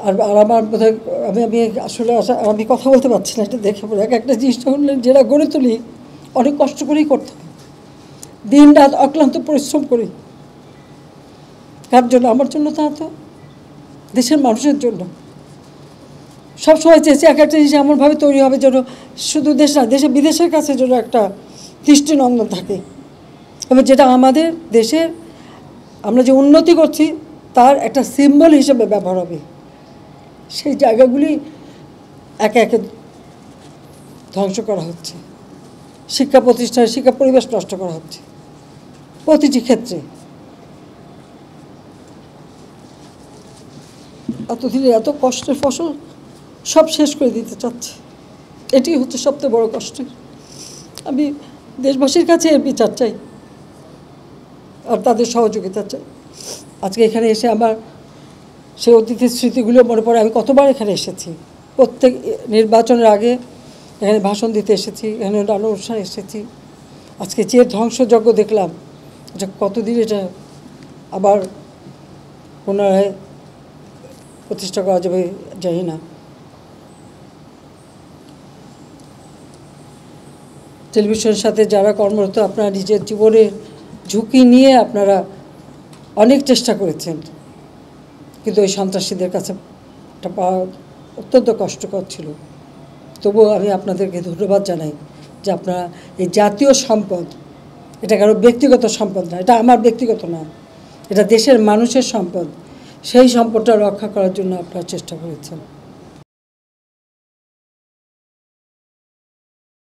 আর আর আমার বোধহয় আমি আমি আসলে আমি কথা বলতে পারছি না, এটা দেখে পড়ে একটা জিনিস যখন যেটা গড়ে তুলি অনেক কষ্ট করেই করতে হয়, দিন রাত অক্লান্ত পরিশ্রম করি। কার জন্য? আমার জন্য, তা তো দেশের মানুষের জন্য। সবসময় চেয়েছি এক একটা জিনিস এমনভাবে তৈরি হবে যেন শুধু দেশ না, দেশে বিদেশের কাছে যেন একটা দৃষ্টিনন্দন থাকে, এবং যেটা আমাদের দেশের আমরা যে উন্নতি করছি তার একটা সিম্বল হিসেবে ব্যবহার হবে। সেই জায়গাগুলি একে একে ধ্বংস করা হচ্ছে, শিক্ষা প্রতিষ্ঠানে শিক্ষা পরিবেশ নষ্ট করা হচ্ছে প্রতিটি ক্ষেত্রে। এতদিনে এত কষ্টের ফসল সব শেষ করে দিতে চাচ্ছে, এটি হচ্ছে সবচেয়ে বড় কষ্টের। আমি দেশবাসীর কাছে এর বিচার চাই আর তাদের সহযোগিতা চাই। আজকে এখানে এসে আমার সেই অতীতের স্মৃতিগুলো মনে পড়ে। আমি কতবার এখানে এসেছি, প্রত্যেক নির্বাচনের আগে এখানে ভাষণ দিতে এসেছি, এখানে নানা অনুষ্ঠানে এসেছি। আজকে যে ধ্বংসযজ্ঞ দেখলাম, যে কতদিন এটা আবার পুনরায় প্রতিষ্ঠা করা যাবে জানি না। টেলিভিশনের সাথে যারা কর্মরত, আপনারা নিজের জীবনের ঝুঁকি নিয়ে আপনারা অনেক চেষ্টা করেছেন, কিন্তু ওই সন্ত্রাসীদের কাছে এটা পাওয়া অত্যন্ত কষ্টকর ছিল। তবুও আমি আপনাদেরকে ধন্যবাদ জানাই যে আপনারা এই জাতীয় সম্পদ, এটা কারো ব্যক্তিগত সম্পদ না, এটা আমার ব্যক্তিগত না, এটা দেশের মানুষের সম্পদ, সেই সম্পদটা রক্ষা করার জন্য আপনারা চেষ্টা করেছেন।